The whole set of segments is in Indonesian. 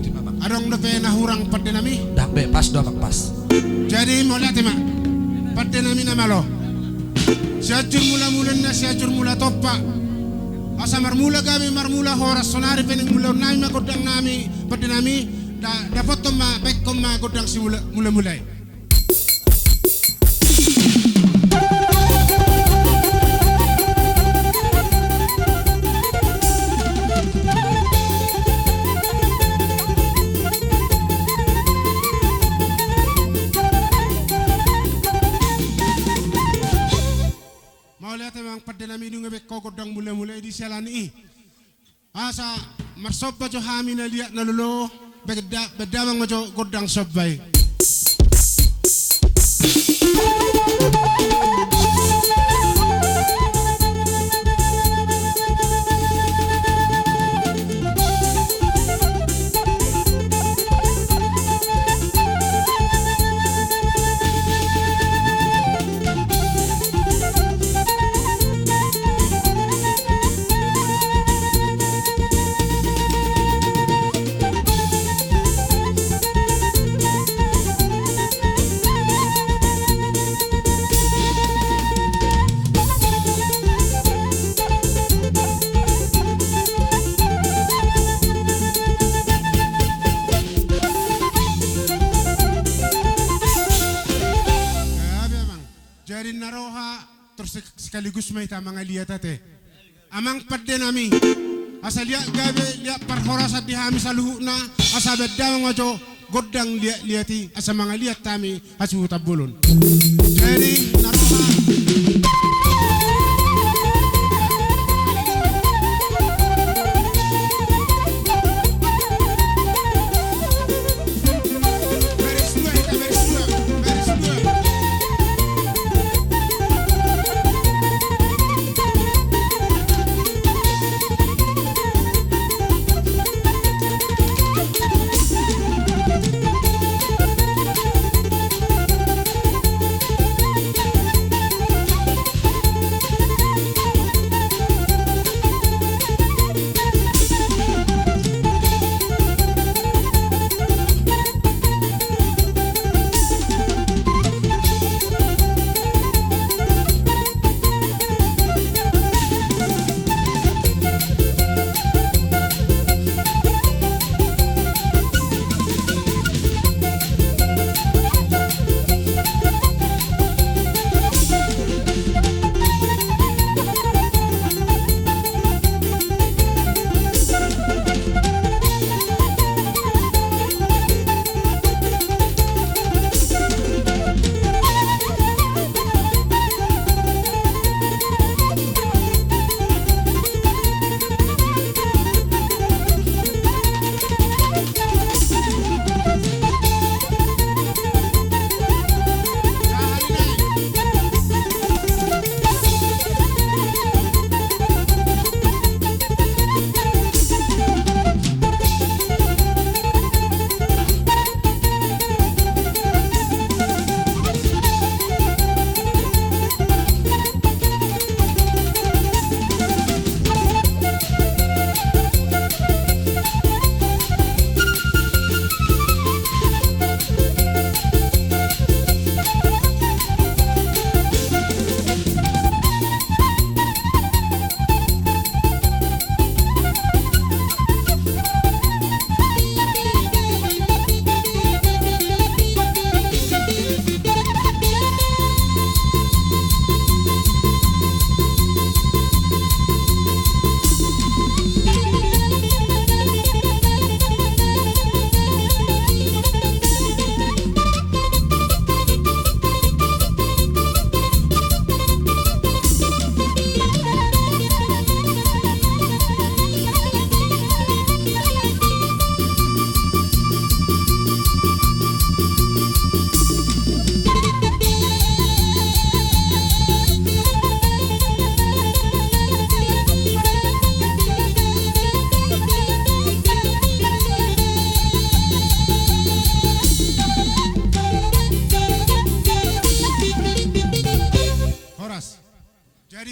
di babak. Adong dope na hurang padde nami. Dah be pas dua bak pas. Jadi mo lati ma. Padde nami na malo. Siajur mula na siajur mula toppa. Asa marmula kami marmula horas sonari pening mula nami ma godang nami padde nami da potom ma pekkom ma godang si mula mulai. Padde nami dunga be ko godang mula di salani asa marsop jo hamina liat nalulo bedda ma jo godang sobbay sekaligus may tamang aliatate. Amang padde nami. Asa liat gabe liat parhorasa dihami sa luhu na asa bedda majo godang liati asa mga liat tami asu tabulon. Jadi naroha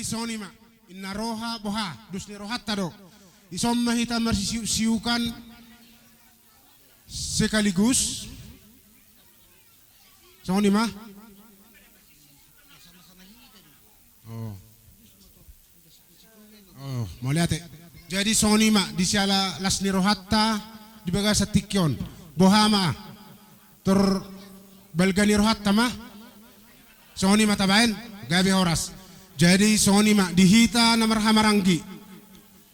Sony ma inna roha boha dusni rohat tado isom mahita marsi siukan sekaligus Sony mah. Oh. Oh, mau lihat ya. Jadi Sony mah di siala Lasni Rohatta di bagasa Tikyon. Bohama ter Balgani Rohatta mah Sony mah tabain gabi horas. Jadi Sony mah dihita na marhamaranggi.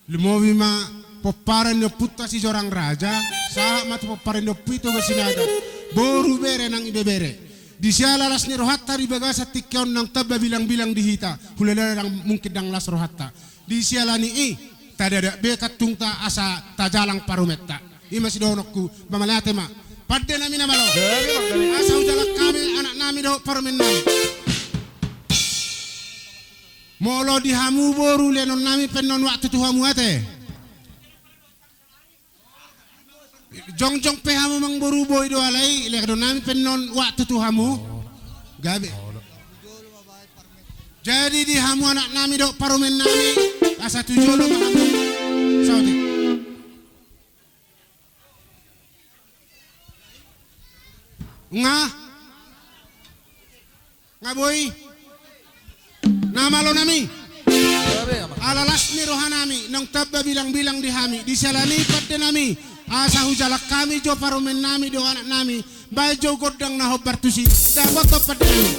Lumowi mah poparan no putta si jorang raja, sa mat poparan no pito ga sinaga. Boru bere nang ibebere. Di siala Lasni Rohatta di bagasa Tikyon nang tabba bilang-bilang dihita. Hulala nang mungkin nang Las Rohatta. Di siala ni tada bekat tungta asa tajalang parumetta. Ima si donokku bamalate ma. Padde nami na malo. Asa ujalak kami anak nami do parumen nami. Molo di hamu boru lenon nami pennon waktu tu hamu ate. Jong pe hamu mang boru boy do alai lenon nami pennon waktu tu hamu. Gabe. Jadi di hamu anak nami do parumen nami asa tujuh do hamu. Saudi. Nga boy. Nama lo nami ala Lasni Rohanami nang tabba bilang-bilang di hami di salani padde nami asa hujalak kami jo parumen nami do anak nami bay jo godang na hobartusi da boto padde nami.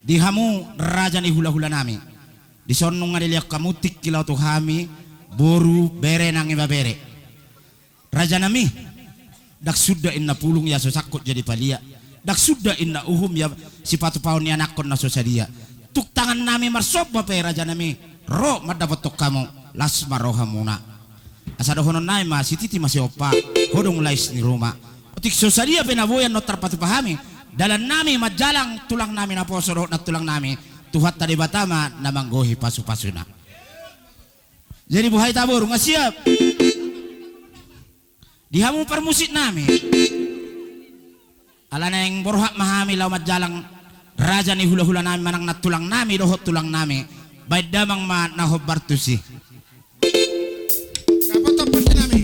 Dihamu raja ni hula-hula nami. Di sonong nga niliyak kamutik kilaw to hami, boru bere nang ibabere. Raja nami, dak sudah inna pulung ya sosakot jadi palia. Dak sudah inna uhum ya sipatu paun ni anakon na sosadia. Tuk tangan nami marsob bape raja nami. Ro madapat tok kamu las maroha muna. Asado honon nai ma sititi masih opa hodong lais ni rumah. Otik sosadia penaboyan no terpatu pahami. Dalam nami majalang tulang nami na posoro na tulang nami tuhat tadi batama na manggohi pasu-pasuna. Jadi buhay tabur nga siap. Dihamu permusik nami. Ala na yang borhak mahami law majalang raja ni hula-hula nami manang na tulang nami dohot tulang nami. Baik damang ma nahob bartusi. Dapat tepat nami.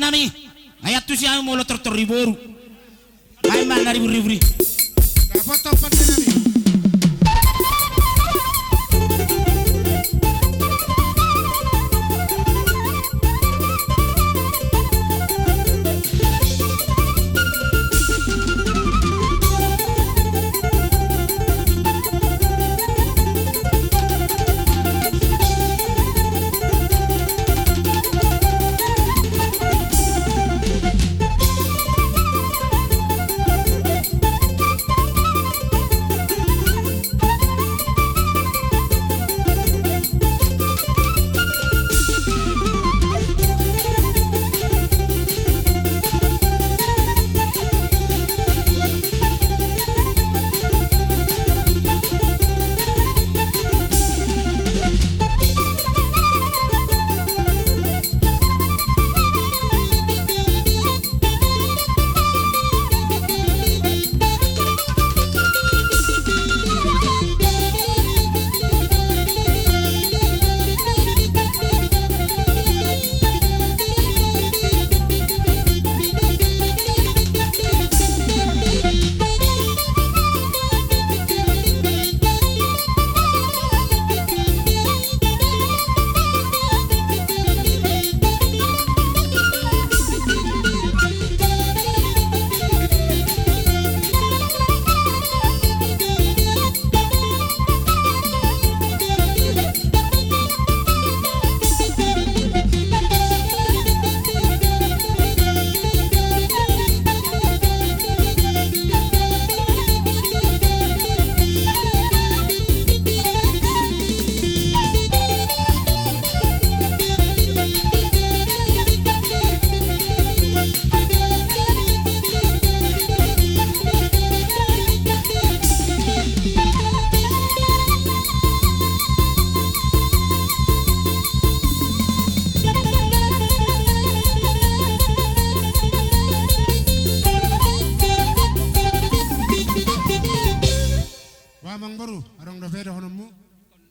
nami. Ngayat tu siya mo lo tortoriboru. Ay man na riburi. Dapat topat din namin.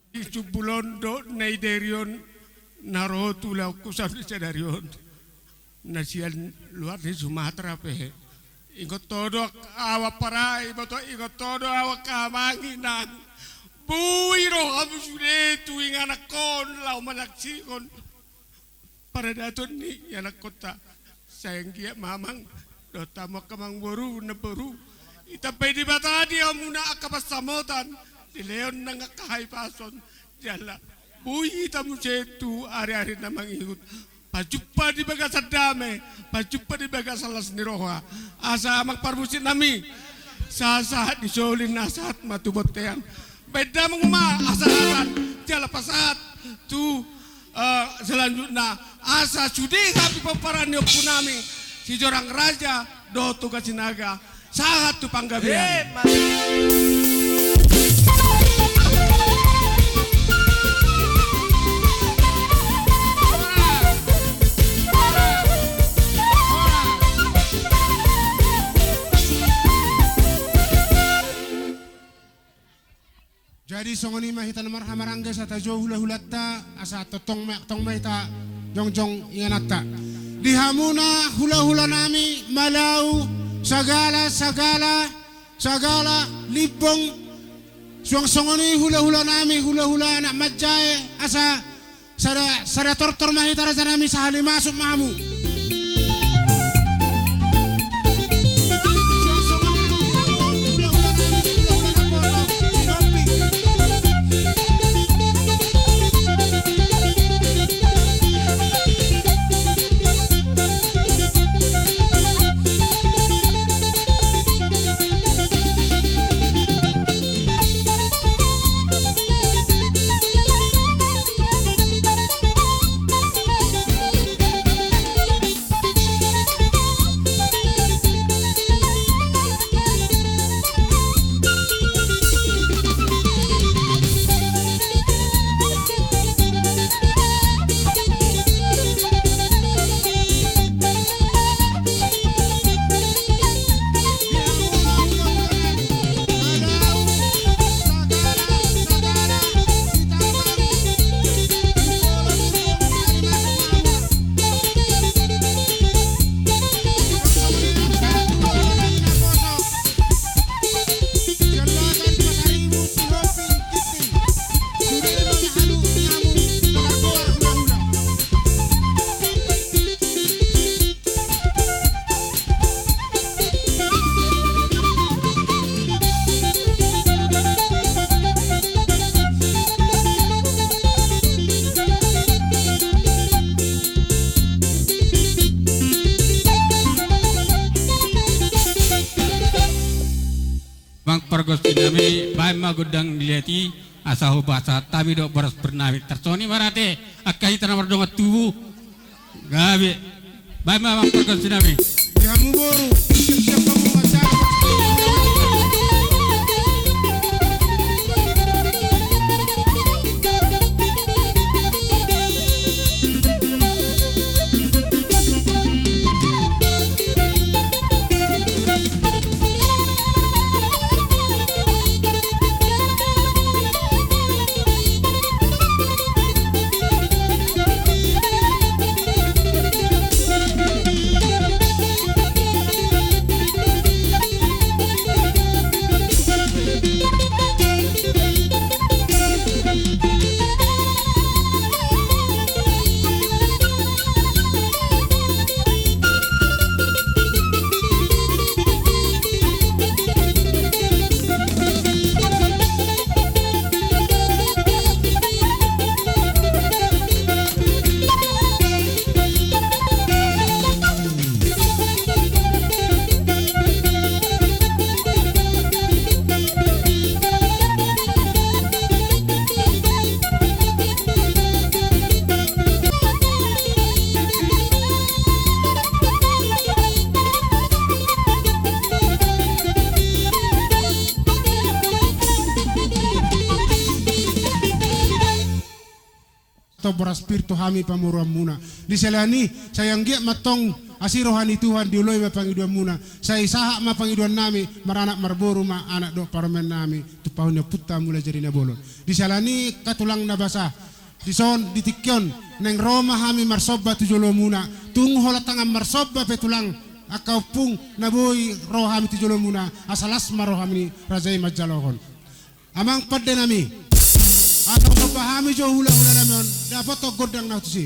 Ijubulondo naiderion narotula kusabli sedarion nasian luar di Sumatera pehe ingot todo awa parai boto ingot todo awa kamanginan buiro kamu sudah tu anak kon lau manaksi kon pada daton ni anak kota sayang dia mamang dota mo kamang boru na boru itapai di bata dia muna akapasamotan di leon nang kahay pason jala buhi tamu cetu ari-ari namang ikut pajupa di bagas dame pajupa di bagas salas niroha asa amak parbusit nami saat disolin nasat matubotean beda menguma asaran jala pasat tu selanjutnya asa sudi tapi peperan yok punami si jorang raja do tugas sinaga sahat tu panggabean Jadi songoni mahita namar hamarangga sa tajo hula-hulatta asa totong mahita jongjong inganatta. Dihamuna hula-hula nami malau sagala libong suang songoni hula-hula nami hula-hula anak majai asa sada tortor mahita raja nami sahali masuk mamu. pergosti nami bae magudang dileti asahu basa tabi do beras bernawi tersoni marate akai tanah mardonga tubuh gabe bae ma pergosti nami Ya mu boru, siap-siap kamu macam. To beras spiritu hami pamuruan muna. Di selani sayang gia matong asirohani Tuhan diuloi mapangiduan muna. Saya saha mapangiduan nami maranak marboru ma anak do parmen nami tu paunya putta mulai jadi nabolon. Di selani katulang nabasa. Di son di tikyon neng Roma hami marsoba tujulo muna. Tung hola tangan marsoba petulang akau pung naboi roh hami tujulo muna asalas maroh hami razai majalohon. Amang padde nami atau mapahami jo hula-hula namin dapat to godang na to si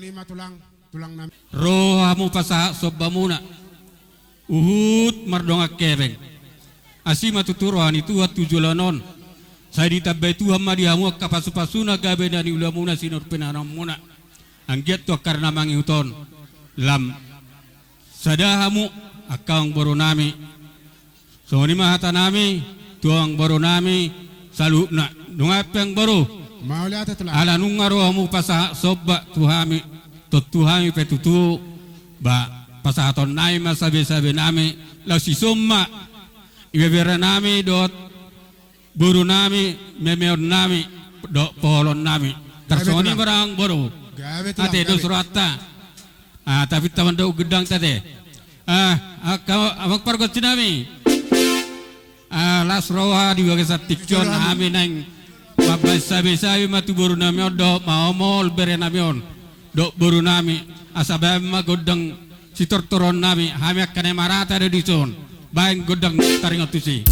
ni matulang nami. rohamu pasa sobbamuna uhut mardonga keveng asima tuturohani tua tujulanon saya ditabbai Tuhan madihamu kapasupasuna gabe dani ulamuna sinur penanamuna anggiat tu karena mangiuton lam sadahamu akang baru nami soni mahata nami tuang baru nami salukna nungapeng baru Mauli ate tulang. ala nungarohamu pasa sobba tuhami tuhami petutu ba pasaton nai masabe-sabe nami lasi somma ibebera nami dot buru nami memeon nami dot polon nami tersoni barang baru Gabe tulang. ate dos rata tapi taman do gedang tade kau abang pargot nami las roha di bagai satikjon nami nang mabas sabe-sabe matu buru nami do maomol bere nami on do buru nami asabem magodang sitor toron nami hami akane marata de dison baeng godang taring otusi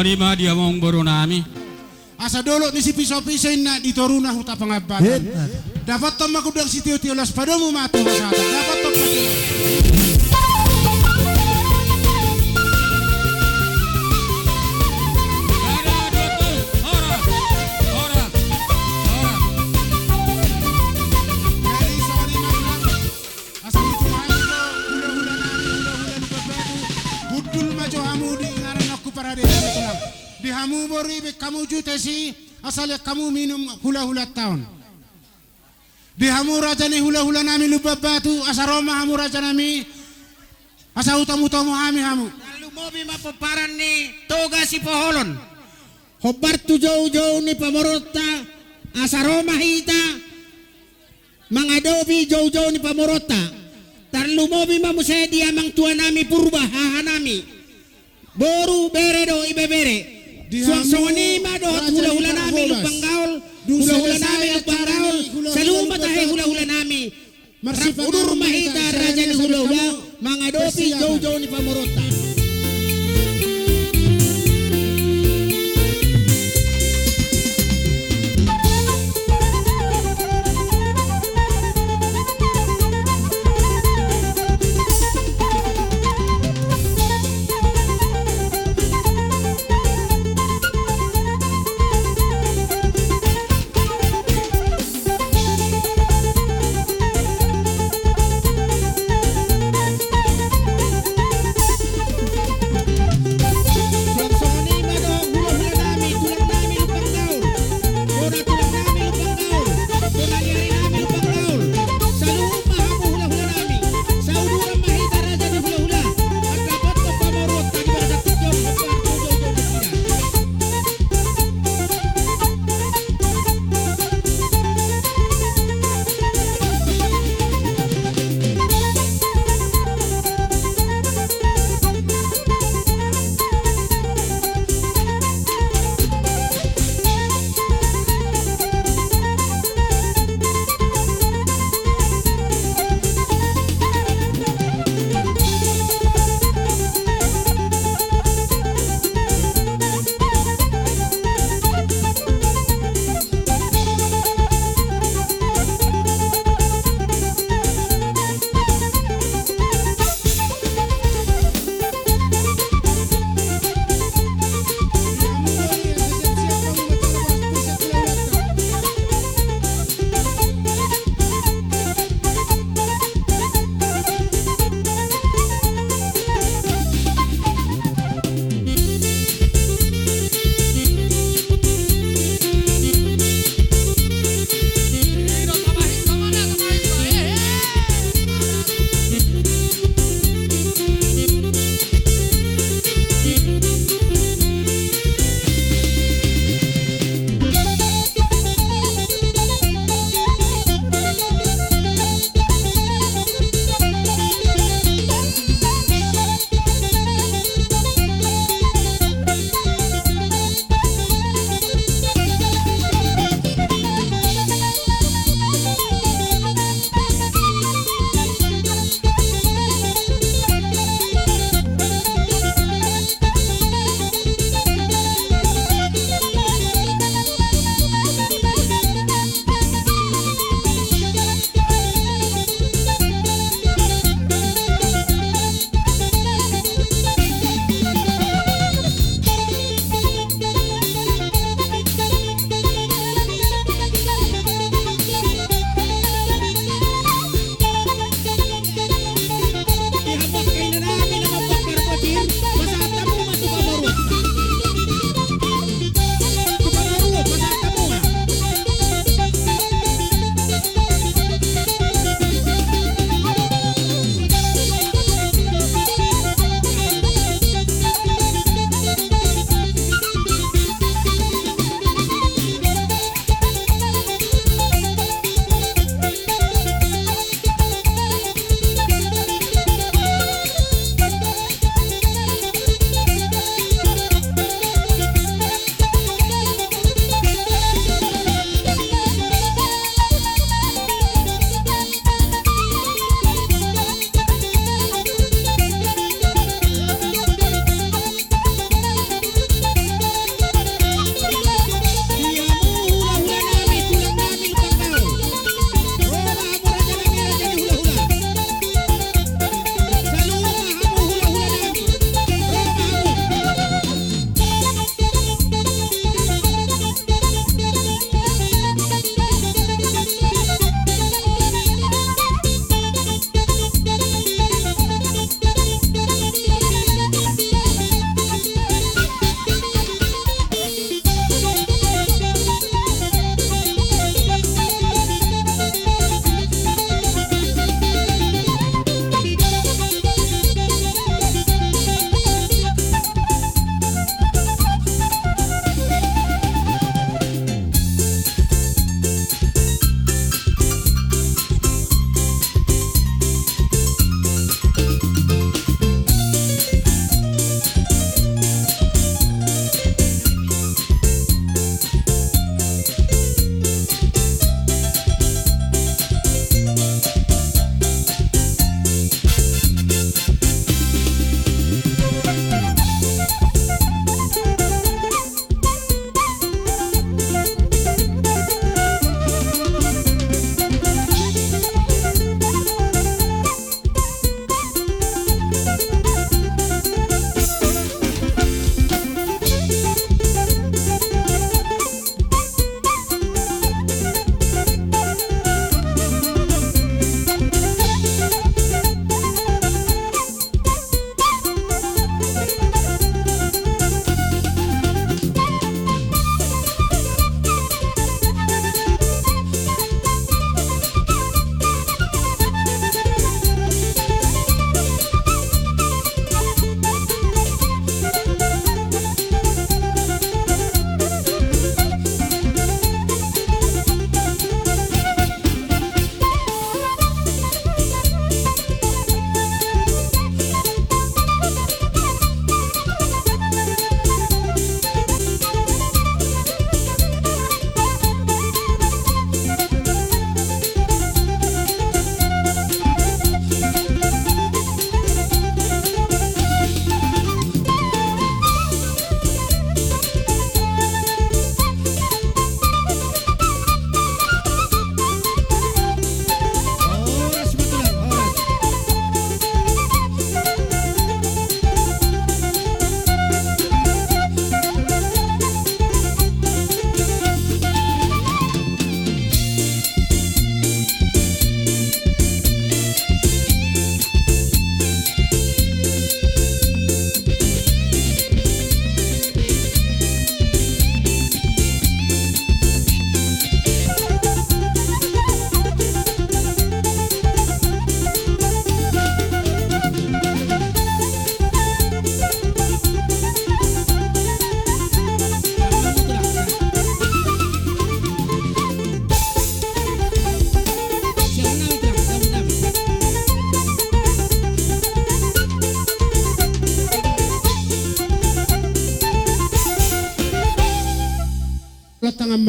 Sawani ma dia mong boro nami. Asa dolo ni si piso-piso na ditoruna huta pangabatan. Dapat to magudang si Tio Las Padomo mato masata. Dapat to di hamu bori be kamu jute si asal kamu minum hula-hula tahun. Di hamu raja ni hula-hula nami lubab batu asaroma hamu raja nami asa utamu-utamu hamu. Lalu mobi mapaparan ni toga si poholon. Hobartu jauh-jauh ni pamorota asaroma hita mangadobi jauh-jauh ni pamorota. Tarlu mobi mamusedi amang tua nami purba hahanami. Boru bere do ibe bere. Suang-suangani ma do hula-hula nami lupang gaul. Hula-hula nami lupang gaul. Saluma tahe hula-hula nami. Udur mahita raja ni hula-hula. Mangadopi jauh-jauh ni pamorota.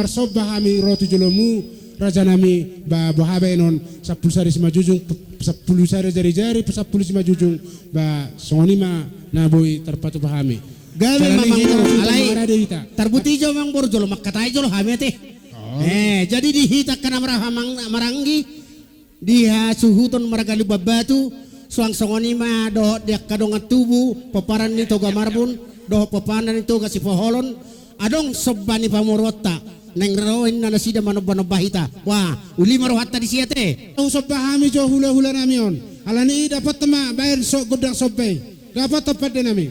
marsobah kami roti jolomu raja nami ba bohabe non 10 sari sima jujung 10 sari jari-jari 10 sima jujung ba sonima na boy terpatu bahami Gabe Jalani mamang hita, boro hita, alay marade hita. tarbuti jo mang boro jolo makatay jolo hamete. Jadi dihita kana maranggi diha suhuton maragali babatu suang songoni ma do dia kadongan tubu paparan ni toga marbun do papanan itu ga si poholon adong sobbani pamorota neng roin na nasida manoba bahita wah uli marohatta di siate Ang sobah kami jo hula-hula nami on alani dapat tema bayar sok gudang sobe dapat tepat din nami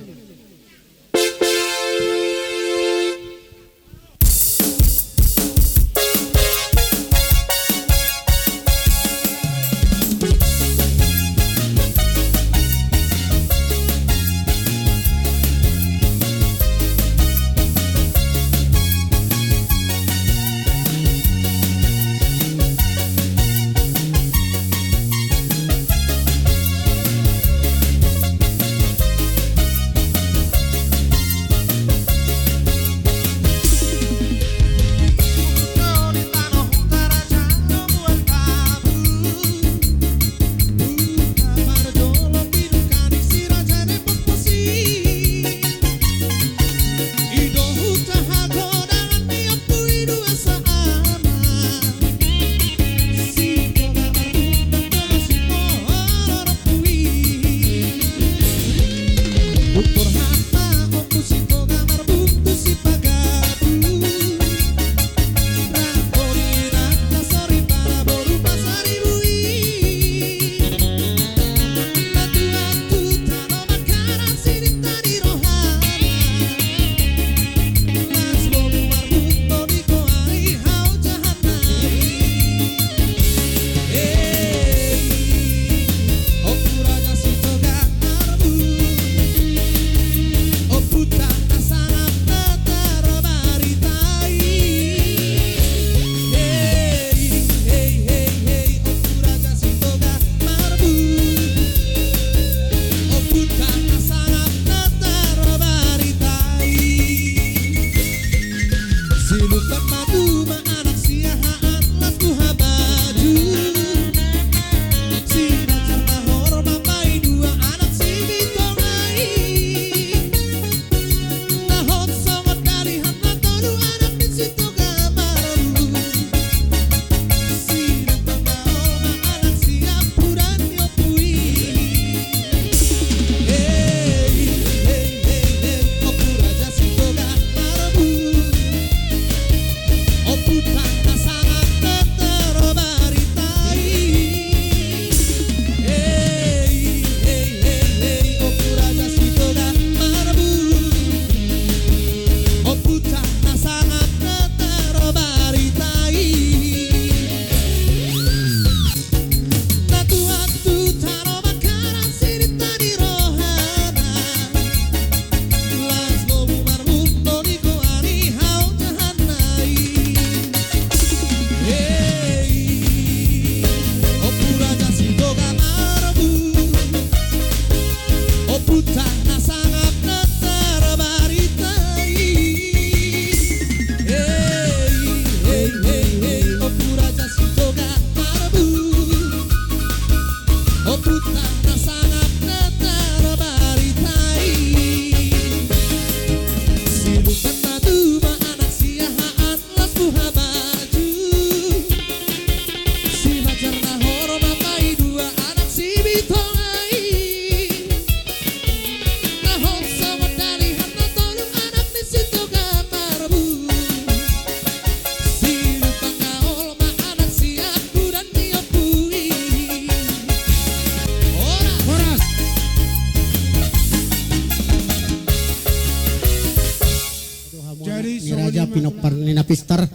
Raja pinopar nina pistar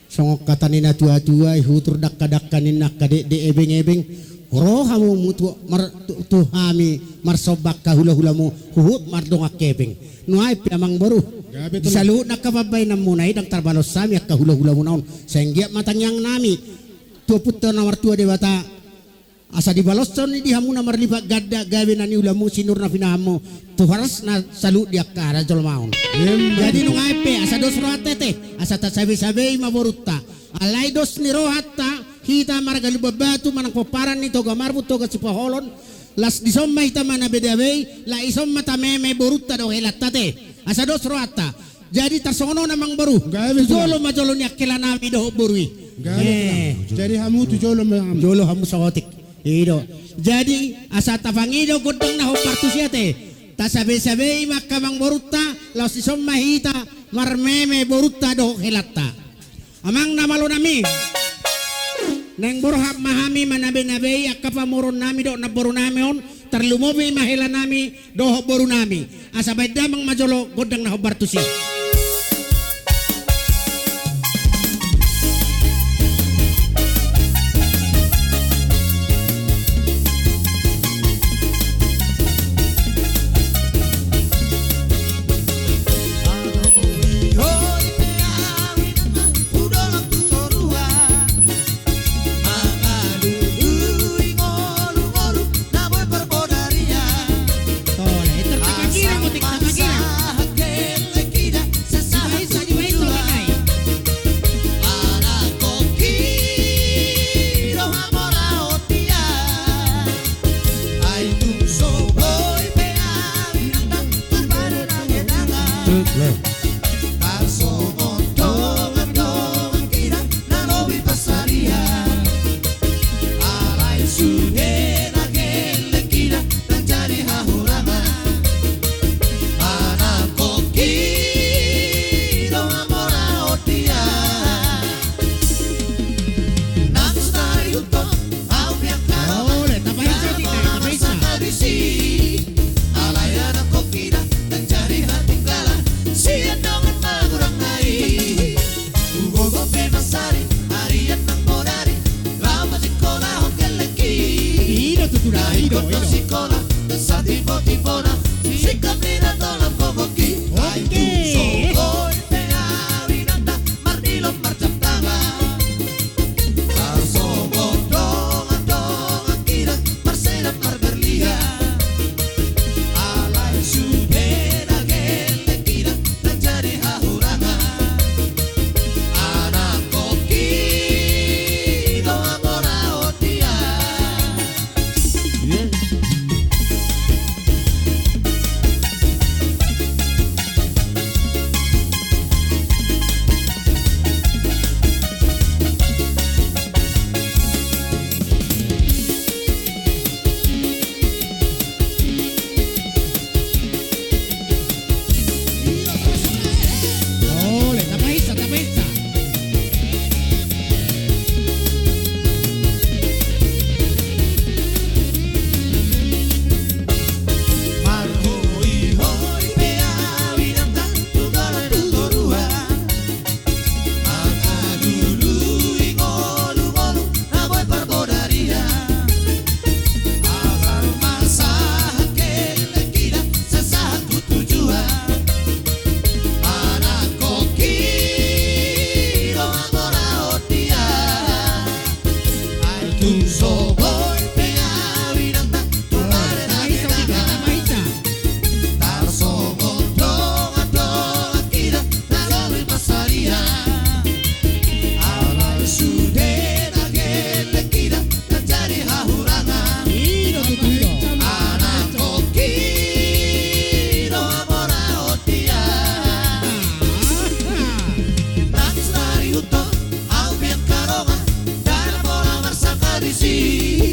songok kata nina tua-tua ihutur dakka-dakka nina kade de ebeng-ebeng roh hamu mutu mar tu hami marsobak kahula-hulamu huhut mardongak kebeng nuai piamang baru disalu nakababay na munay dang tarbalos sami ak kahula-hulamu naon senggiap matanyang nami tua putra nawar tua dewata asa dibaloston ni dihamu na marlipat gadda gawe na ni ulamu sinur na pinahamu tuharas na salu dia kara jolmaun jadi nung aipe asa dos rohate te asa ta sabi-sabi maborutta alay dos ni rohatta hita margali babatu manang paparan ni toga marbut toga si paholon las disom mahita mana bedawe la isom mata meme borutta do helatta te asa dos rohatta jadi tasono namang baru jolo majolo ni akila nami do borui jadi hamu tu jolo jolo hamu sawotik Ido. Jadi asa tafangido gudang na hopartu siate. Ta sabi-sabi makamang boruta laos isom mahita marmeme boruta do helata. Amang namalo nami. Neng borhab mahami manabe-nabe akapamoron nami do na boru nami on terlumobi mahela nami do boru nami. Asa baida mang majolo gudang na hopartu si. See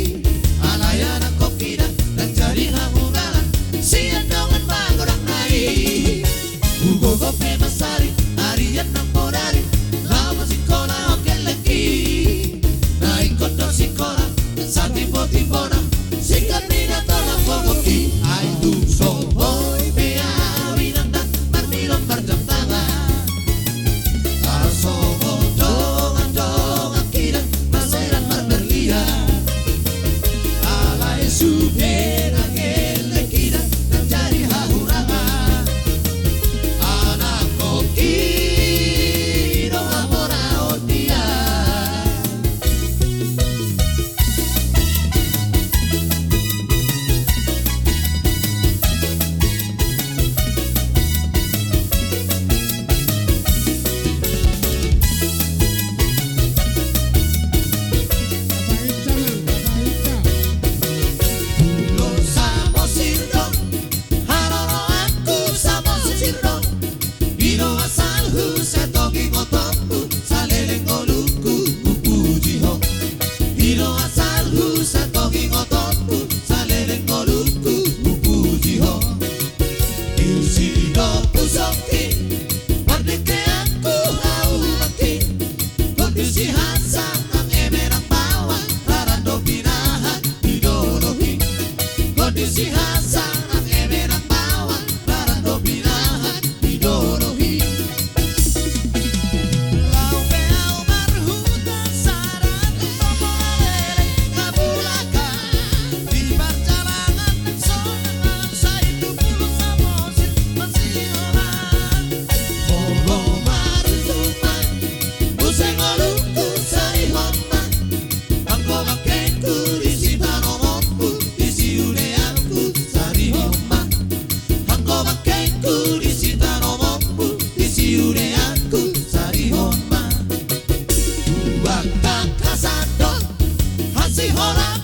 Ino asalhu sa togi ngototu sa leleng ngoluku upujiho Insino pusoki Mardike aku haumaki Kondisi hasang ang emerang bawang Rarando binahan idolohi Kondisi hasang ang emerang bawang Rarando binahan idolohi Lau beau marhutan sarang Tomoalele kabulakan Di perjalanan sonang Sa itu pulut samosin Mansiolan Molo marutuman Buseng oluku sarihotman Bangko makenku Isi tanomoku Isi uneanku sarihotman Bangko makenku Isi tanomoku Isi uneanku sarihotman Buang kakasado Hasi horak